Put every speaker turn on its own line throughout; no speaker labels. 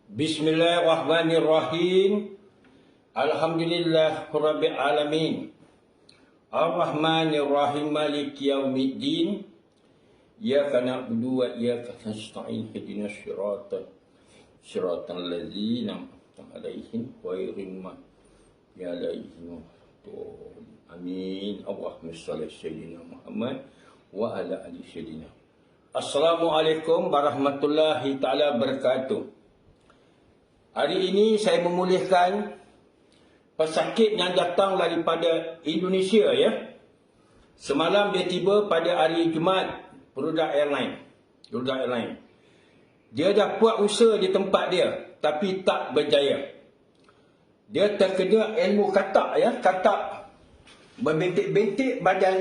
Bismillahirrahmanirrahim. Alhamdulillah Rabbil Alamin. Ar-Rahmanir-Rahim Maliki Yaumiddin. Iyyaka na'budu wa iyyaka nasta'in. Ihdinas siratal ladzina an'amta 'alaihim ghairil maghdubi 'alaihim waladdallin. Amin. Allahumma shalli ala sayyidina Muhammad wa ala ali sayyidina. Assalamualaikum warahmatullahi taala wabarakatuh. Hari ini saya memulihkan pesakit yang datang daripada Indonesia ya. Semalam dia tiba pada hari Jumaat, Garuda Airline. Dia dah buat usaha di tempat dia tapi tak berjaya. Dia terkena ilmu katak ya, katak berbentik-bentik badan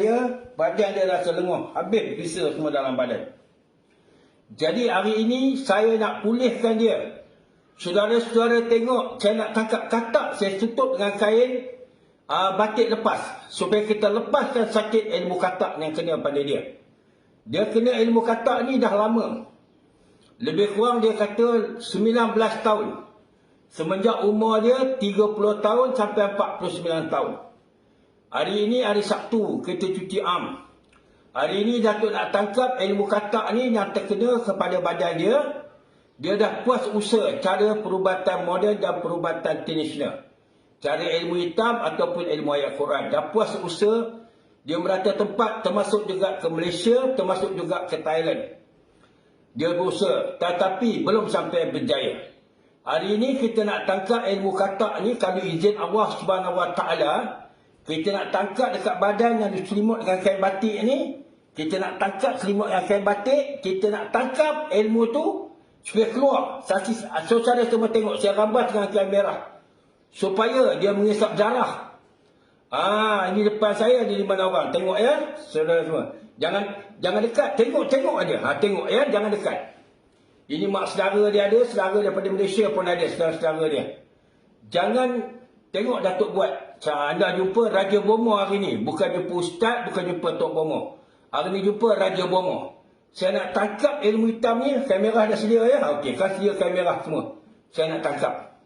dia rasa lenguh, habis bisa semua dalam badan. Jadi hari ini saya nak pulihkan dia. Saudara-saudara tengok, saya nak tangkap katak, saya tutup dengan kain batik lepas. Supaya kita lepaskan sakit ilmu katak yang kena pada dia. Dia kena ilmu katak ni dah lama. Lebih kurang dia kata 19 tahun. Semenjak umur dia 30 tahun sampai 49 tahun. Hari ini hari Sabtu, kita cuti am. Hari ini Datuk nak tangkap ilmu katak ni yang terkena kepada badan dia. Dia dah puas usaha cara perubatan moden dan perubatan tradisional. Cara ilmu hitam ataupun ilmu ayat Quran. Dah puas usaha. Dia merata tempat termasuk juga ke Malaysia, termasuk juga ke Thailand. Dia berusaha. Tetapi belum sampai berjaya. Hari ini kita nak tangkap ilmu katak ni. Kalau izin Allah SWT, kita nak tangkap dekat badan yang diselimut dengan kain batik ni. Kita nak tangkap selimut dengan kain batik. Kita nak tangkap ilmu tu supaya keluar. Saudara semua tengok, saya gambar dengan kain merah. Supaya dia mengisap darah. Ini depan saya ada 5 orang. Tengok ya, saudara semua. Jangan dekat, tengok aja. Tengok ya, jangan dekat. Ini mak saudara dia ada, saudara daripada Malaysia pun ada, saudara-saudara dia. Jangan tengok Datuk buat. Anda jumpa Raja Bomo hari ni. Bukan jumpa Ustaz, bukan jumpa Tok Bomo. Hari ni jumpa Raja Bomo. Saya nak tangkap ilmu hitam ni. Kamera dah sedia ya? Okey, kan sedia kamera semua. Saya nak tangkap.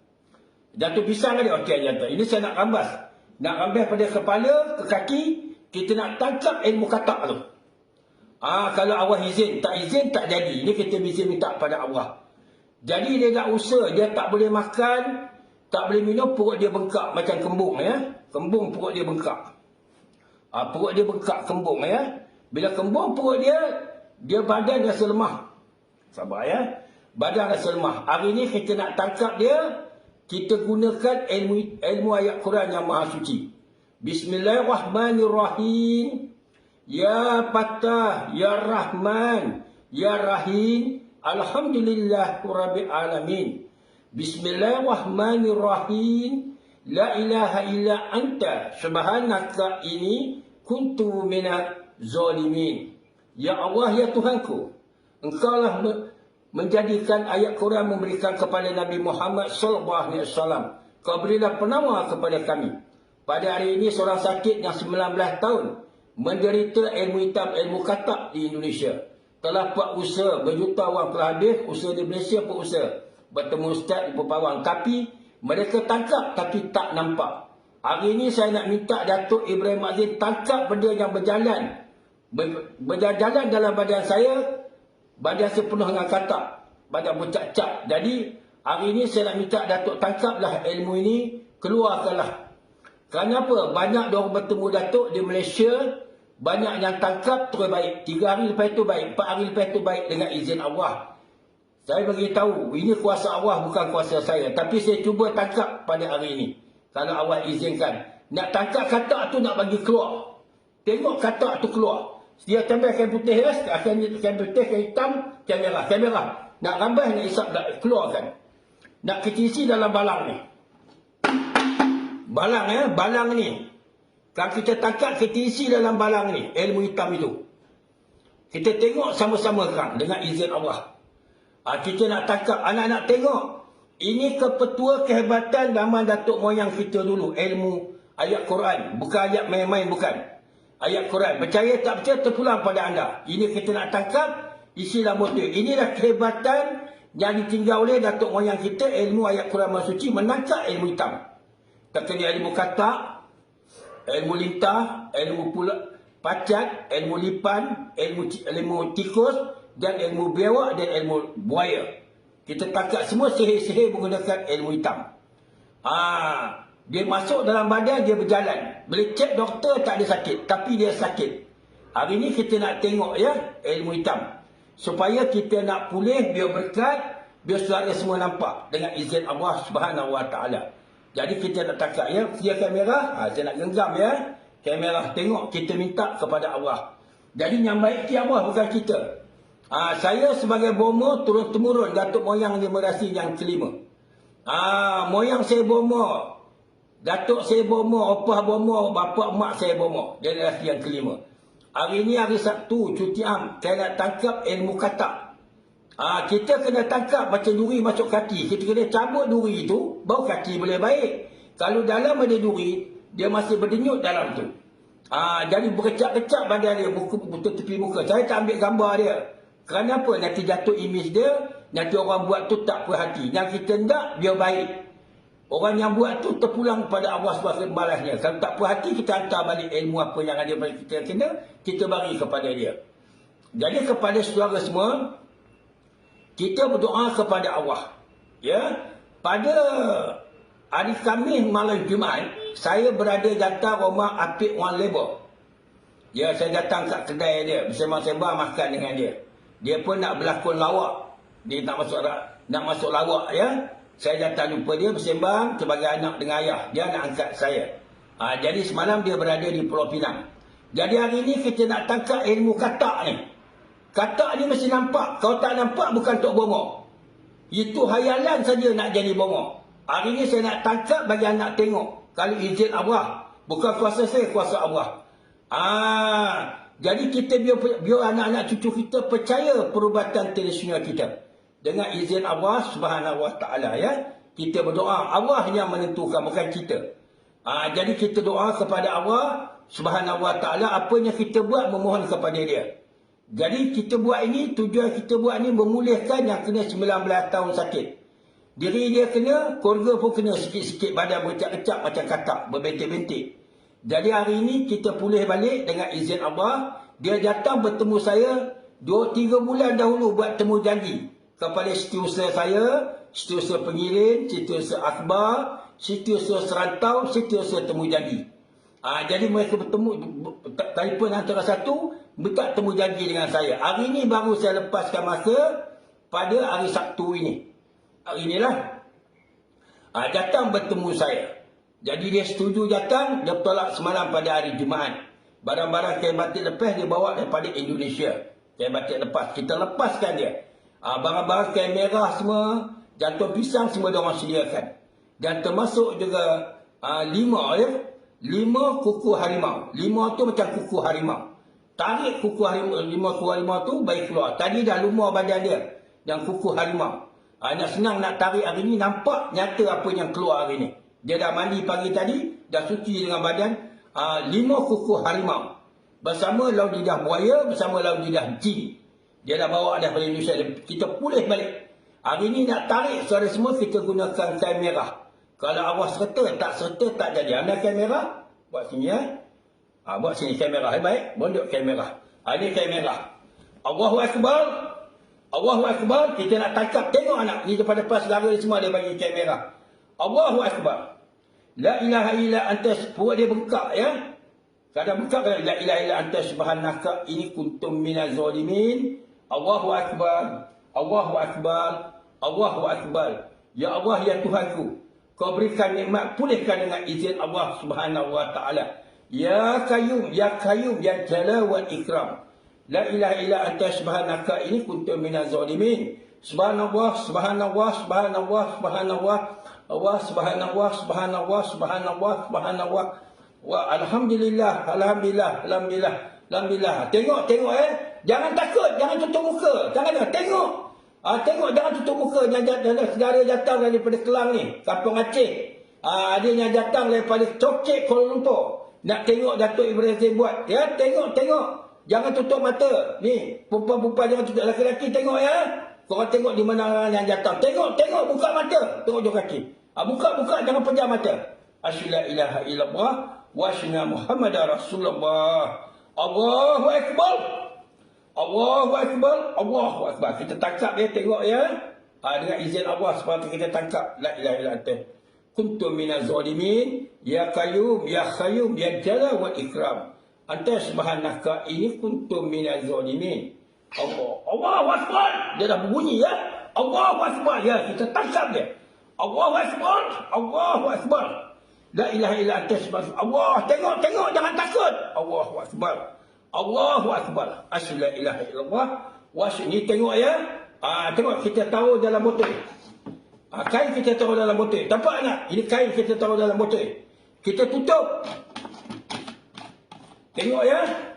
Datuk pisang ada? Okey, jantan. Ini saya nak rambas. Nak rambas pada kepala, ke kaki. Kita nak tangkap ilmu katak tu. Kalau Allah izin. Tak izin, tak jadi. Ini kita bisa minta pada Allah. Jadi dia nak usaha. Dia tak boleh makan. Tak boleh minum. Perut dia bengkak macam kembung ya. Kembung perut dia bengkak. Perut dia bengkak kembung ya. Bila kembung perut dia badan rasa lemah. Sabar ya. Badan rasa lemah. Hari ni kita nak tangkap dia. Kita gunakan ilmu ayat Quran yang maha suci. Bismillahirrahmanirrahim. Ya Fatah, Ya Rahman, Ya Rahim. Alhamdulillah Rabbil Alamin. Bismillahirrahmanirrahim. La ilaha illa anta subhanaka ini kuntu minaz zalimin. Ya Allah, ya Tuhanku, Engkaulah menjadikan ayat Quran memberikan kepada Nabi Muhammad SAW. Kau berilah penawar kepada kami. Pada hari ini seorang sakit yang 19 tahun menderita ilmu hitam, ilmu katak di Indonesia. Telah buat usaha, berjuta wang telah habis, usaha di Malaysia pun usaha. Bertemu ustaz di Pepawang. Tapi mereka tangkap tapi tak nampak. Hari ini saya nak minta Datuk Ibrahim Azim tangkap benda yang berjalan dalam badan saya. Badan saya penuh dengan katak, badan bercak-cak. Jadi hari ini saya nak minta Datuk tangkaplah ilmu ini, keluarkanlah. Kenapa? Banyak orang bertemu Datuk di Malaysia. Banyak yang tangkap terus baik. 3 hari lepas itu baik, 4 hari lepas itu baik dengan izin Allah. Saya beritahu, ini kuasa Allah bukan kuasa saya. Tapi saya cuba tangkap pada hari ini. Kalau Allah izinkan. Nak tangkap katak tu nak bagi keluar. Tengok katak tu keluar. Dia tambah kain putih ya. Kain putih, kain hitam, kain merah. Nak rambah, nak isap, nak keluarkan. Nak kecisi dalam balang ni. Balang ya, balang ni. Kalau kita tangkap, kita isi dalam balang ni. Ilmu hitam itu. Kita tengok sama-sama kan dengan izin Allah. Kita nak tangkap, anak-anak tengok. Ini kepetua kehebatan zaman Datuk moyang kita dulu. Ilmu ayat Quran. Bukan ayat main-main, bukan. Ayat Quran. Percaya tak percaya terpulang pada anda. Ini kita nak tangkap, isilah motif. Inilah kehebatan yang ditinggal oleh datuk moyang kita, ilmu ayat Quran suci, menangkap ilmu hitam. Terkena ilmu katak, ilmu lintah, ilmu pula pacat, ilmu lipan, ilmu tikus, dan ilmu biawak, dan ilmu buaya. Kita tangkap semua sihir-sihir menggunakan ilmu hitam. Dia masuk dalam badan, dia berjalan. Boleh cek doktor tak ada sakit, tapi dia sakit. Hari ni kita nak tengok ya ilmu hitam. Supaya kita nak pulih, biar berkat, biar saudara semua nampak dengan izin Allah Subhanahu Wa Taala. Jadi kita nak tangkap ya, via kamera, saya nak genggam ya. Kamera tengok, kita minta kepada Allah. Jadi yang baik ki Allah, bukan kita. Saya sebagai bomo turun-temurun datuk moyang generasi yang kelima. Moyang saya bomo, datuk saya bomo, opah bomo, bapa mak saya bomo, generasi yang kelima. Hari ni hari Sabtu, cuti am, saya nak tangkap ilmu katak. Kita kena tangkap macam duri masuk kaki. Kita kena cabut duri itu, baru kaki boleh baik. Kalau dalam ada duri, dia masih berdenyut dalam tu. Jadi berkecap-kecap badan dia, betul tepi muka. Saya tak ambil gambar dia. Kerana apa? Nanti jatuh imej dia, nanti orang buat tu tak perhati. Yang kita nak, biar baik. Orang yang buat tu terpulang kepada Allah SWT balasnya. Kalau tak perhati, kita hantar balik ilmu apa yang ada pada kita yang kena, kita bagi kepada dia. Jadi kepada saudara semua, kita berdoa kepada Allah. Ya, pada hari Khamis malam Jumaat, saya berada datang rumah Apik Wan Labor. Ya, saya datang kat kedai dia, bersembang-sembang makan dengan dia. Dia pun nak berlakon lawak. Dia nak masuk lawak ya. Saya datang jumpa dia bersembang sebagai anak dengan ayah. Dia nak angkat saya. Jadi semalam dia berada di Pulau Pinang. Jadi hari ni kita nak tangkap ilmu katak ni. Katak ni mesti nampak. Kalau tak nampak bukan tok bomo. Itu hayalan saja nak jadi bomo. Hari ni saya nak tangkap bagi anak tengok. Kalau izin Allah. Bukan kuasa saya, kuasa Allah. Jadi kita biar anak-anak cucu kita percaya perubatan tradisional kita. Dengan izin Allah Subhanahu Wa Taala ya. Kita berdoa, Allah yang menentukan, bukan kita. Jadi kita doa kepada Allah Subhanahu Wa Taala, apa yang kita buat memohon kepada dia. Jadi kita buat ini, tujuan kita buat ini memulihkan yang kena 19 tahun sakit. Diri dia kena, keluarga pun kena sikit-sikit, badan bercak-kecak macam katak, berbentik-bentik. Jadi hari ini kita pulih balik dengan izin Allah. Dia datang bertemu saya 2-3 bulan dahulu buat temu janji. Kepada setiausaha saya, setiausaha pengirim, setiausaha akhbar, setiausaha serantau, setiausaha temu janji. Jadi mereka bertemu, telefon antara satu, minta temu janji dengan saya. Hari ini baru saya lepaskan masa pada hari Sabtu ini. Hari inilah. Datang bertemu saya. Jadi dia setuju datang, dia tolak semalam pada hari Jumaat. Barang-barang kain batik lepas dia bawa daripada Indonesia. Kain batik lepas, kita lepaskan dia. Barang-barang kain merah semua, jantung pisang semua dia orang sediakan. Dan termasuk juga 5 ya. 5 kuku harimau. 5 tu macam kuku harimau. Tarik kuku harimau, 5 kuku harimau tu baik keluar. Tadi dah lumah badan dia. Dan kuku harimau. Nak senang nak tarik hari ni, nampak nyata apa yang keluar hari ni. Dia dah mandi pagi tadi, dah suci dengan badan. 5 kuku harimau. Bersama laut lidah buaya, bersama laut lidah jin. Dia dah bawa dah pada Indonesia. Kita pulih balik. Hari ni nak tarik saudara semua, kita gunakan kain merah. Kalau Allah serta, tak serta tak jadi. Anda kain merah, buat sini ya. Buat sini kain merah. Baik, bondok kain merah. Ini kain merah. Allahu Akbar. Allahu Akbar. Kita nak tangkap, tengok anak. Ni depan-depan saudara semua dia bagi kain merah. Allahu Akbar. La ilaha illa anta. Puak dia bengkak ya. Kadang bengkak kan. La ilaha illa anta subhanaka ini kuntum minaz zalimin. Allahu Akbar. Allahu Akbar. Allahu Akbar. Ya Allah, ya Tuhanku, kau berikan nikmat, pulihkan dengan izin Allah Subhanahu Wa Taala. Ya Qayyum, ya Qayyum, ya Jalal wal Ikram. La ilaha illa anta subhanaka ini kuntum minaz zalimin. Subhanallah, subhanallah, subhanallah, subhanallah. Allah subhanallah, subhanallah, subhanallah, subhanallah. Wa alhamdulillah, alhamdulillah, alhamdulillah, alhamdulillah. Tengok Jangan takut, jangan tutup muka. Jangan tengok. Tengok, jangan tutup muka. Saudara datang daripada Kelang ni, Kampung Aceh. Dia yang datang daripada Cokcek, Kuala Lumpur. Nak tengok Datuk Ibrahim buat. Ya, tengok. Jangan tutup mata. Ni, perempuan-perempuan jangan tutup. Laki-laki tengok ya. Korang tengok di mana orang yang jatuh. Tengok, buka mata. Tengok jauh kaki. Buka, jangan pejam mata. Asyhadu la ilaha illallah wa asyhadu Muhammadar Rasulullah. Allahu Akbar. Allahu Akbar. Allahu Akbar. Kita tangkap dia, tengok ya. Dengan izin Allah SWT kita tangkap. La ilaha illa anta kuntum minaz zalimin. Ya Qayyum, Ya Qayyum, Ya Jalal wal Ikram. Anta subhanaka ini kuntum minaz zalimin. Allahu Akbar. Dia dah berbunyi ya. Allahu Akbar. Ya, kita tangkap dia. Allahu Akbar. Allahu Akbar. La ilaha illa anta subhanaka. Allah, tengok, jangan takut. Allahu Akbar. Allahu Akbar. Asyhadu la ilaha illallah wa asyhadu. Ni tengok ya. Tengok, kita taruh dalam botol. Kain kita taruh dalam botol. Nampak tak? Ini kain kita taruh dalam botol. Kita tutup. Tengok ya.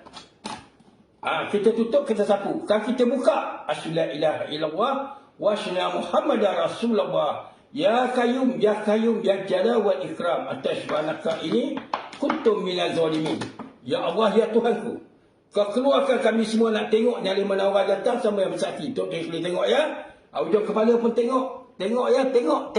Kita tutup, kita sapu. Kalau kita buka, asyhadu la ilaha illallah wa asyhadu Muhammadar Rasulullah. Ya Qayyum, Ya Qayyum, Ya Jalal wal Ikram. Atas subhanaka ini kuntum minaz zalimin. Ya Allah, ya Tuhanku, kau keluarkan kami semua nak tengok ni 5 orang datang sama yang bersaksi. Tok boleh tengok ya. Ujung kepala pun tengok. Tengok ya, tengok.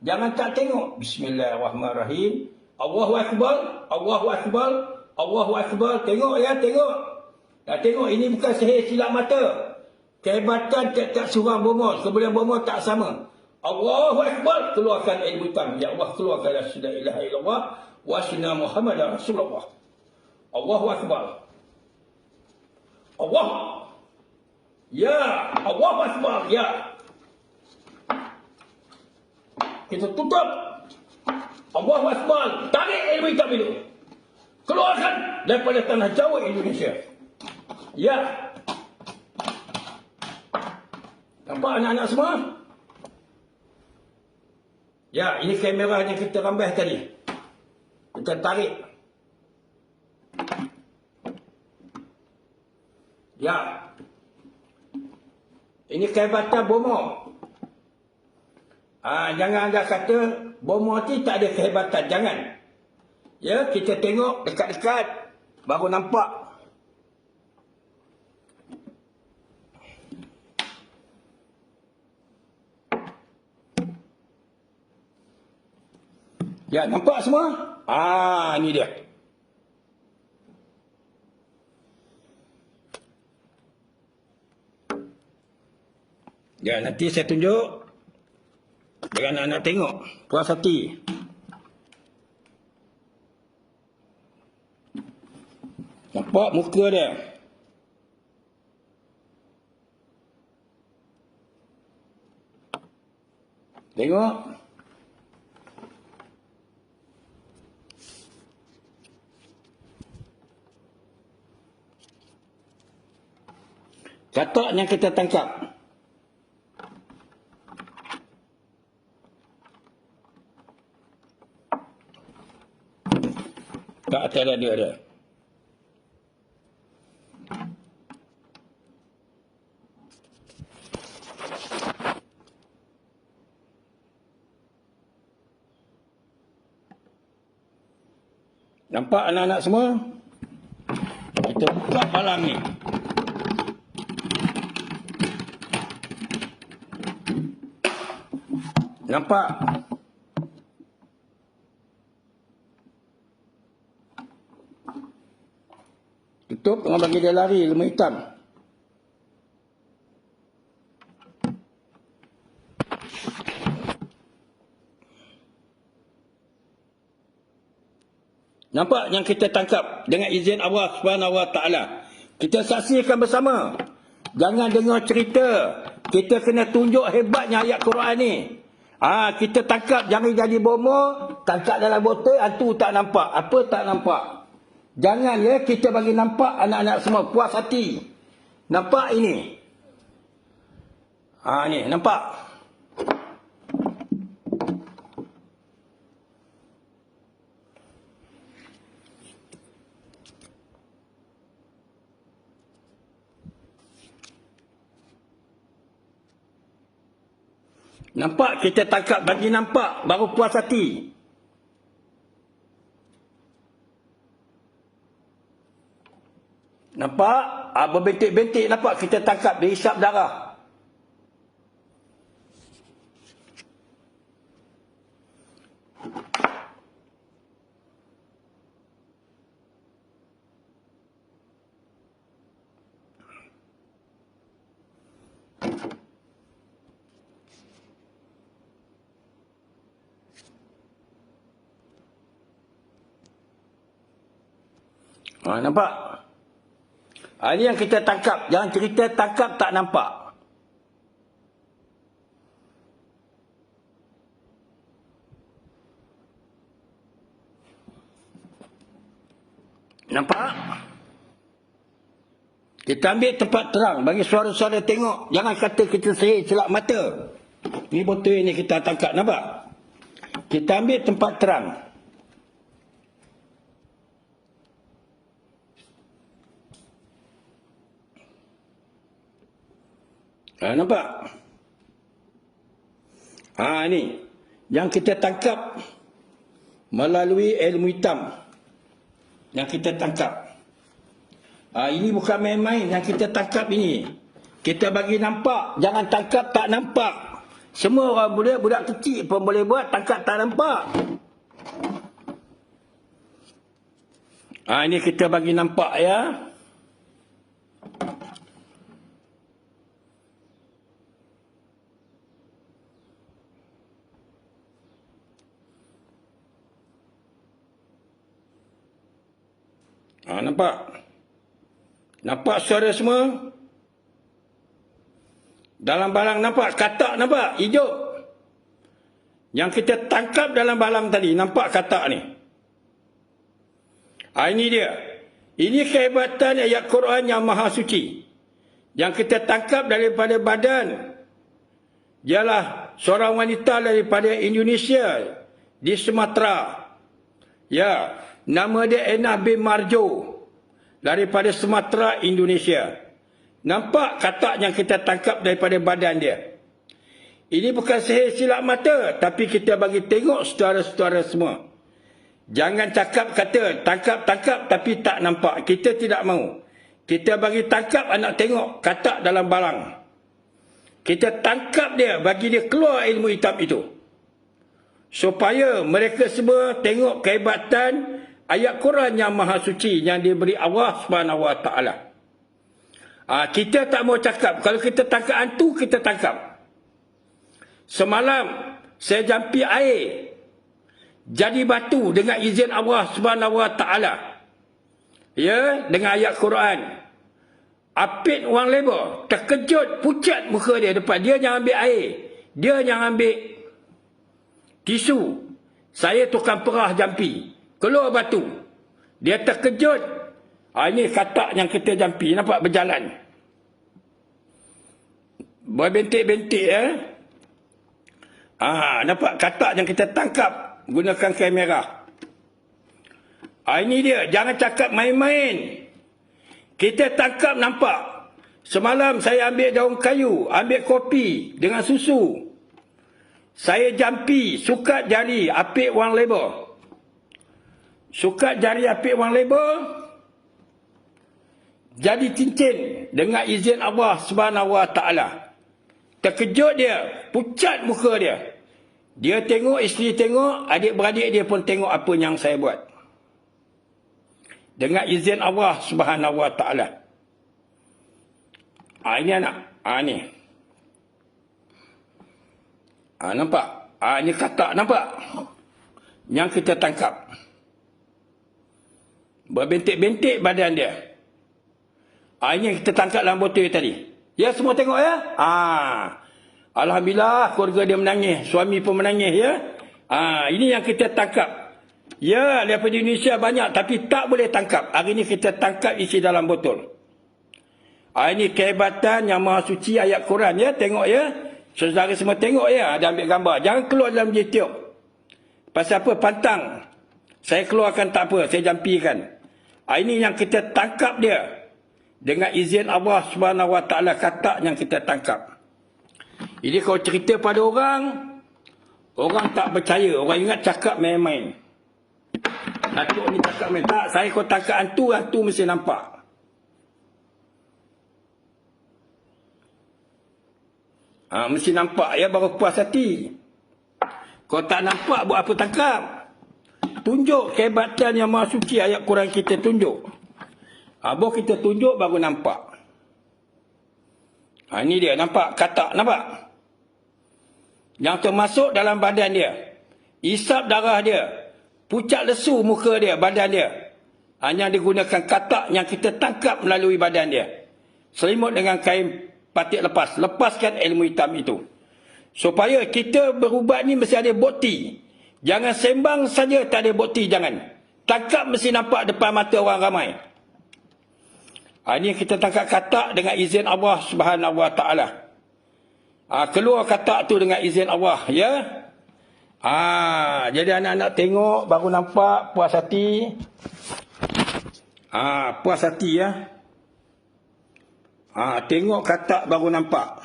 Jangan tak tengok. Bismillahirrahmanirrahim. Allahu Akbar. Allahu Akbar. Allahu Akbar. Tengok ya, tengok. Tengok, ini bukan sihir silap mata. Kehebatan tak seorang bomoh. Kemudian bomoh tak sama. Allahu Akbar. Keluarkan ilmu hitam. Ya Allah, keluarkan la ilaha illallah wa asyhadu Muhammadar Rasulullah. Allahu Akbar. Allah. Ya. Allahu Akbar. Ya. Kita tutup. Allahu Akbar. Tarik ilmu hitam itu. Keluarkan daripada tanah Jawa Indonesia. Ya. Nampak anak-anak semua? Ya, ini kamera yang kita rambah tadi. Kita tarik. Ya. Ini kehebatan bomoh. Jangan anda kata bomoh ni tak ada kehebatan. Jangan. Ya, kita tengok dekat-dekat baru nampak. Ya, nampak semua? Ini dia. Ya, nanti saya tunjuk. Jangan anak tengok. Puas hati. Nampak muka dia? Tengok. Katak yang kita tangkap. Tak atas dia ada. Nampak anak-anak semua? Kita buka palang ni. Nampak? Tutup, tengah bagi dia lari, lemah hitam. Nampak yang kita tangkap dengan izin Allah Subhanahu Wa Taala. Kita saksikan bersama. Jangan dengar cerita. Kita kena tunjuk hebatnya ayat Quran ni. Kita tangkap, jangan jadi bomoh, tangkap dalam botol, hantu tak nampak. Apa tak nampak? Jangan ya, kita bagi nampak anak-anak semua puas hati. Nampak ini? Ni, nampak? Nampak, kita tangkap bagi nampak, baru puas hati. Nampak? Berbentik-bentik nampak, kita tangkap, dihisap darah. Nampak? Ini yang kita tangkap. Jangan cerita tangkap tak nampak. Nampak? Kita ambil tempat terang. Bagi suara-suara tengok. Jangan kata kita sihir celak mata. Ni botol ini kita tangkap. Nampak? Kita ambil tempat terang. Nampak? Ini. Yang kita tangkap melalui ilmu hitam. Yang kita tangkap. Ini bukan main-main yang kita tangkap ini. Kita bagi nampak. Jangan tangkap tak nampak. Semua orang boleh, budak kecil pun boleh buat. Tangkap tak nampak. Ini kita bagi nampak ya. Nampak? Nampak suara semua? Dalam balang nampak? Katak nampak? Hijau. Yang kita tangkap dalam balang tadi. Nampak katak ni? Ini dia. Ini kehebatan ayat Quran yang maha suci. Yang kita tangkap daripada badan. Ialah seorang wanita daripada Indonesia. Di Sumatera. Ya. Nama dia Enah bin Marjo. Daripada Sumatera, Indonesia. Nampak katak yang kita tangkap daripada badan dia. Ini bukan sihir silap mata. Tapi kita bagi tengok saudara-saudara semua. Jangan cakap kata tangkap-tangkap tapi tak nampak. Kita tidak mahu. Kita bagi tangkap anak tengok katak dalam balang. Kita tangkap dia. Bagi dia keluar ilmu hitam itu. Supaya mereka semua tengok kehebatan ayat Quran yang maha suci yang diberi Allah Subhanahu Wa Taala. Kita tak mau cakap. Kalau kita tangkap hantu, kita tangkap. Semalam saya jampi air jadi batu dengan izin Allah Subhanahu Wa Taala. Ya, dengan ayat Quran. Apit orang lebar, terkejut, pucat muka dia depan. Dia yang ambil air. Dia yang ambil tisu. Saya tukang perah jampi. Keluar batu. Dia terkejut. Ini katak yang kita jampi. Nampak berjalan. Berbentik-bentik ya. Nampak katak yang kita tangkap. Gunakan kamera. Ini dia. Jangan cakap main-main. Kita tangkap nampak. Semalam saya ambil daun kayu. Ambil kopi dengan susu. Saya jampi. Sukat jari. Apik wang lebar. Sukat jari apik wang lebar. Jadi cincin. Dengan izin Allah Subhanahu Wa Taala. Terkejut dia. Pucat muka dia. Dia tengok, isteri tengok. Adik-beradik dia pun tengok apa yang saya buat. Dengan izin Allah Subhanahu Wa Taala. Ini anak. Ni. Nampak? Ini katak. Nampak? Yang kita tangkap. Berbentik-bentik badan dia. Ini yang kita tangkap dalam botol tadi. Ya, semua tengok ya? Alhamdulillah, keluarga dia menangis. Suami pun menangis ya. Ini yang kita tangkap. Ya, daripada Indonesia banyak. Tapi tak boleh tangkap. Hari ini kita tangkap isi dalam botol. Ini kehebatan yang maha suci ayat Quran ya. Tengok ya. Saudara semua tengok ya. Ada ambil gambar. Jangan keluar dalam YouTube. Pasal apa? Pantang. Saya keluarkan tak apa. Saya jampikan. Ini yang kita tangkap dia. Dengan izin Allah Subhanahu Wa Taala, katak yang kita tangkap. Jadi kalau cerita pada orang, orang tak percaya. Orang ingat cakap main-main. Datuk ni cakap main. Tak, saya kalau tangkap hantu, hantu mesti nampak. Mesti nampak ya, baru puas hati. Kalau tak nampak, buat apa tangkap? Tunjuk kehebatan yang maha suci ayat Quran kita tunjuk. Baru kita tunjuk, baru nampak. Ini dia, nampak? Katak, nampak? Yang termasuk dalam badan dia. Isap darah dia. Pucat lesu muka dia, badan dia. Hanya digunakan katak yang kita tangkap melalui badan dia. Selimut dengan kain patik lepas. Lepaskan ilmu hitam itu. Supaya kita berubat ni mesti ada bukti. Jangan sembang saja tak ada bukti, jangan. Tangkap mesti nampak depan mata orang ramai. Ini kita tangkap katak dengan izin Allah Subhanahu Wa Taala. Keluar katak tu dengan izin Allah, ya. Jadi anak-anak tengok baru nampak, puas hati. Puas hati, ya. Tengok katak baru nampak.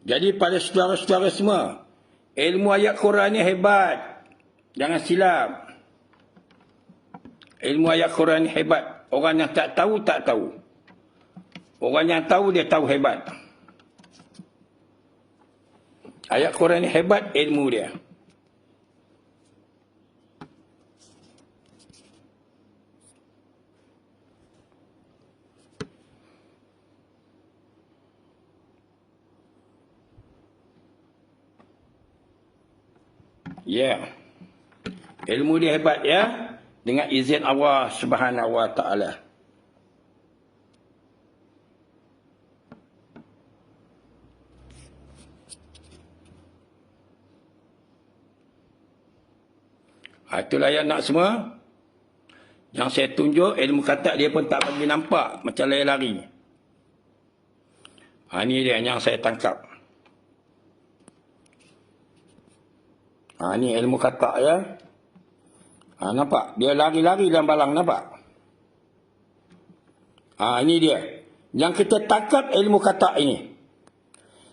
Jadi pada saudara-saudara semua, ilmu ayat Quran ni hebat. Jangan silap. Ilmu ayat Quran ni hebat. Orang yang tak tahu, tak tahu. Orang yang tahu, dia tahu hebat. Ayat Quran ni hebat ilmu dia. Ya. Ilmu dia hebat, ya. Dengan izin Allah Subhanahu Wa Taala. Itulah yang nak semua. Yang saya tunjuk, ilmu katak dia pun tak bagi nampak. Macam lari-lari. Ini dia yang saya tangkap. Ini ilmu katak, ya. Nampak? Dia lari-lari dalam balang, nampak? Ini dia. Yang kita tangkap ilmu katak ini.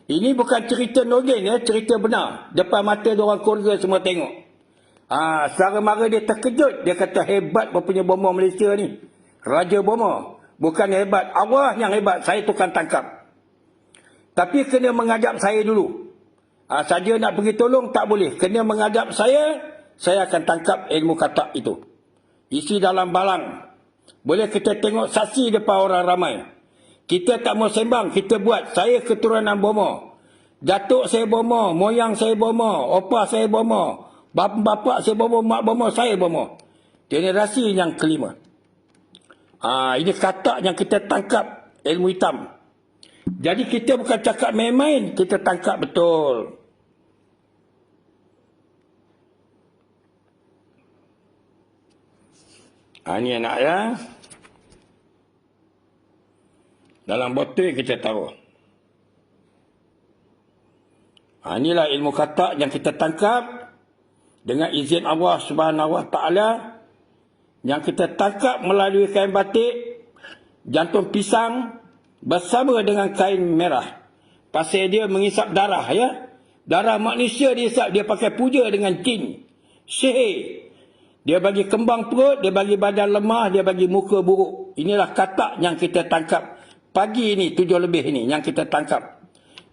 Ini bukan cerita nogen, ya. Cerita benar. Depan mata orang keluarga semua tengok. Secara mara dia terkejut. Dia kata hebat punya bomba Malaysia ni. Raja bomba. Bukan hebat. Allah yang hebat. Saya tukang tangkap. Tapi kena menghadap saya dulu. Saja nak pergi tolong tak boleh. Kena menghadap saya akan tangkap ilmu katak itu. Isi dalam balang. Boleh kita tengok saksi depan orang ramai. Kita tak mau sembang. Kita buat. Saya keturunan bomba. Datuk saya bomba. Moyang saya bomba. Opah saya bomba. Bapak saya bomba, mak bomba, saya bomba. Generasi yang kelima. Ini katak yang kita tangkap ilmu hitam. Jadi kita bukan cakap main-main, kita tangkap betul. Ini anak, ya. Dalam botol kita taruh. Inilah ilmu katak yang kita tangkap dengan izin Allah Subhanahu Wa Taala, yang kita tangkap melalui kain batik, jantung pisang bersama dengan kain merah. Pasal dia mengisap darah, ya. Darah manusia diisap, dia pakai puja dengan jin. Sihir. Dia bagi kembang perut, dia bagi badan lemah, dia bagi muka buruk. Inilah katak yang kita tangkap pagi ini, 7 lebih ini yang kita tangkap.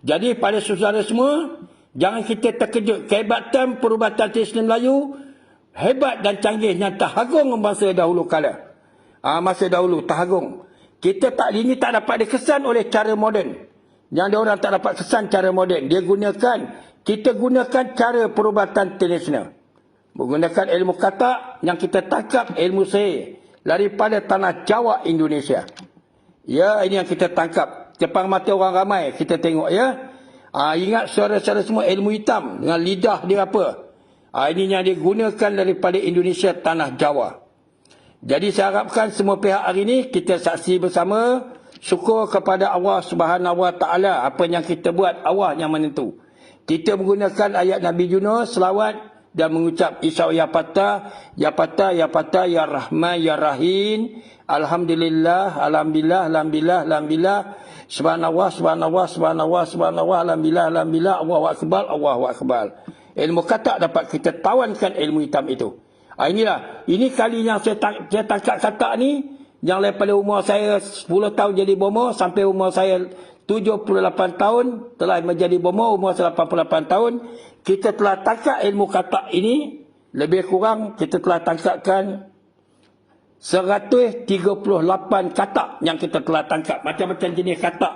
Jadi pada saudara semua, jangan kita terkejut. Kehebatan perubatan Islam Melayu hebat dan canggihnya, terhagung masa dahulu kala. Masa dahulu terhagung. Kita ini tak dapat dikesan oleh cara moden. Yang orang tak dapat kesan cara moden. Kita gunakan cara perubatan tradisional. Menggunakan ilmu katak yang kita tangkap ilmu sihir daripada tanah Jawa Indonesia. Ya, ini yang kita tangkap. Depan mata orang ramai kita tengok, ya. Ingat saudara-saudara semua, ilmu hitam dengan lidah dia apa? Ini yang digunakan daripada Indonesia, tanah Jawa. Jadi saya harapkan semua pihak hari ini kita saksi bersama, syukur kepada Allah Subhanahu Wa Taala. Apa yang kita buat, Allah yang menentu. Kita menggunakan ayat Nabi Yunus, selawat dan mengucap Isa ya Fatah, ya Fatah, ya Fatah, ya Rahman, ya Rahim. Alhamdulillah, alhamdulillah, alhamdulillah, alhamdulillah. Subhanallah, subhanallah, subhanallah, subhanallah, alhamdulillah, alhamdulillah, Allahu akbar, Allahu akbar. Ilmu katak dapat kita tawankan ilmu hitam itu. Ini kali yang saya tangkap katak ni, yang daripada umur saya 10 tahun jadi bomo sampai umur saya 78 tahun telah menjadi bomo, umur 88 tahun, kita telah tangkap ilmu katak ini. Lebih kurang kita telah tangkapkan 138 katak yang kita telah tangkap. Macam-macam jenis katak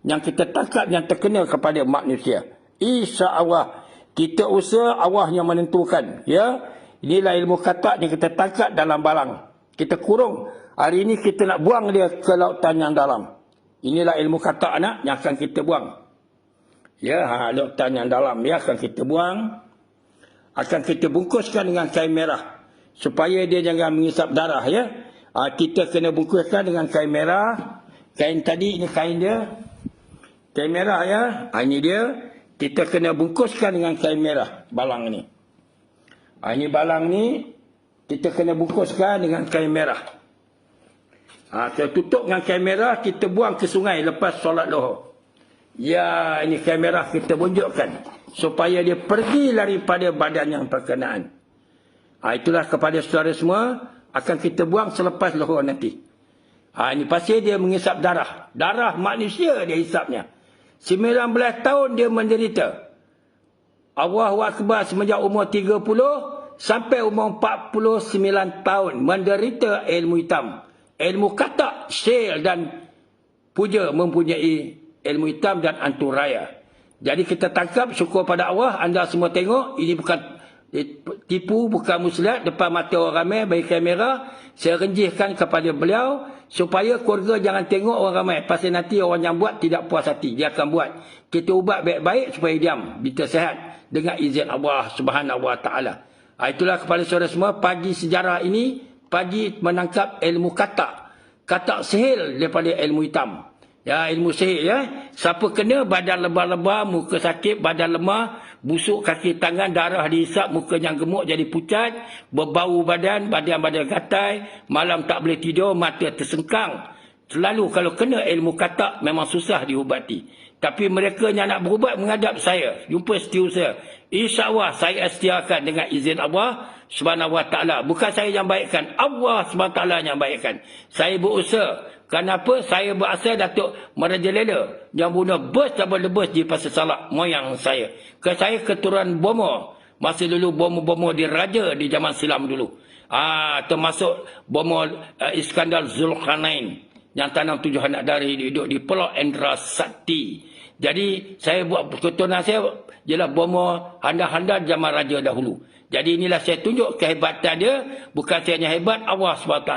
yang kita tangkap yang terkena kepada manusia. InsyaAllah kita usaha, Allah yang menentukan, ya. Inilah ilmu katak yang kita tangkap dalam balang. Kita kurung. Hari ini kita nak buang dia ke lautan yang dalam. Inilah ilmu katak anak yang akan kita buang. Ya, lautan yang dalam ya akan kita buang. Akan kita bungkuskan dengan kain merah. Supaya dia jangan mengisap darah ya. Kita kena bungkuskan dengan kain merah. Kain tadi, ini kain dia. Kain merah ya. Ini dia. Kita kena bungkuskan dengan kain merah. Balang ni. Ini balang ni. Kita kena bungkuskan dengan kain merah. Kita tutup dengan kain merah. Kita buang ke sungai lepas solat lohor. Ya, ini kain merah kita bunjukkan. Supaya dia pergi daripada badan yang berkenaan. Itulah kepada saudara semua. Akan kita buang selepas lohor nanti. Ini pasal dia mengisap darah. Darah manusia dia hisapnya. 19 tahun dia menderita. Allahu Akbar semenjak umur 30 sampai umur 49 tahun. Menderita ilmu hitam. Ilmu katak, sihir dan puja mempunyai ilmu hitam dan anturaya. Jadi kita tangkap, syukur pada Allah. Anda semua tengok, ini bukan tipu, bukan muslihat. Depan mata orang ramai, bagi kamera. Saya renjihkan kepada beliau, supaya keluarga jangan tengok orang ramai. Pasal nanti orang yang buat tidak puas hati. Dia akan buat. Kita ubat baik-baik supaya diam. Kita sehat. Dengan izin Allah Subhanahu Wa Taala. Itulah kepada saudara semua, pagi sejarah ini, pagi menangkap ilmu katak. Katak sihir daripada ilmu hitam. Ya, ilmu sihir ya. Siapa kena badan lebah-lebah, muka sakit, badan lemah, busuk kaki tangan, darah dihisap, muka yang gemuk jadi pucat, berbau badan, badan gatal, malam tak boleh tidur, mata tersengkang. Selalu kalau kena ilmu katak memang susah diubati. Tapi mereka yang nak berubat menghadap saya, jumpa setiausaha. InsyaAllah saya setiakan dengan izin Allah Subhanahu Wa Taala. Bukan saya yang baikkan, Allah Subhanahu Wa Taala yang baikkan. Saya berusaha. Kenapa? Saya berasal Datuk Merajalela yang bunuh bos double-bos di Pasar Salak moyang saya. Saya keturunan Bomo. Masa dulu Bomo-Bomo diraja di zaman silam dulu. Termasuk Bomo Iskandar Zulkarnain yang tanam 7 anak dari duduk di Pulau Endra Sakti. Jadi saya buat keturunan saya ialah Bomo Handa-Handa zaman raja dahulu. Jadi inilah saya tunjuk kehebatan dia. Bukan saya yang hebat, Allah SWT.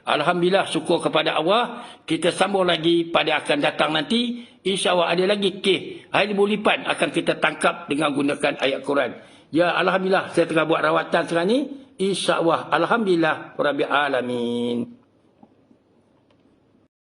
Alhamdulillah, syukur kepada Allah. Kita sambung lagi pada akan datang nanti. InsyaAllah ada lagi kes ilmu lipan akan kita tangkap dengan gunakan ayat Quran. Ya, Alhamdulillah saya tengah buat rawatan sekarang ni. InsyaAllah. Alhamdulillah Rabbil Alamin.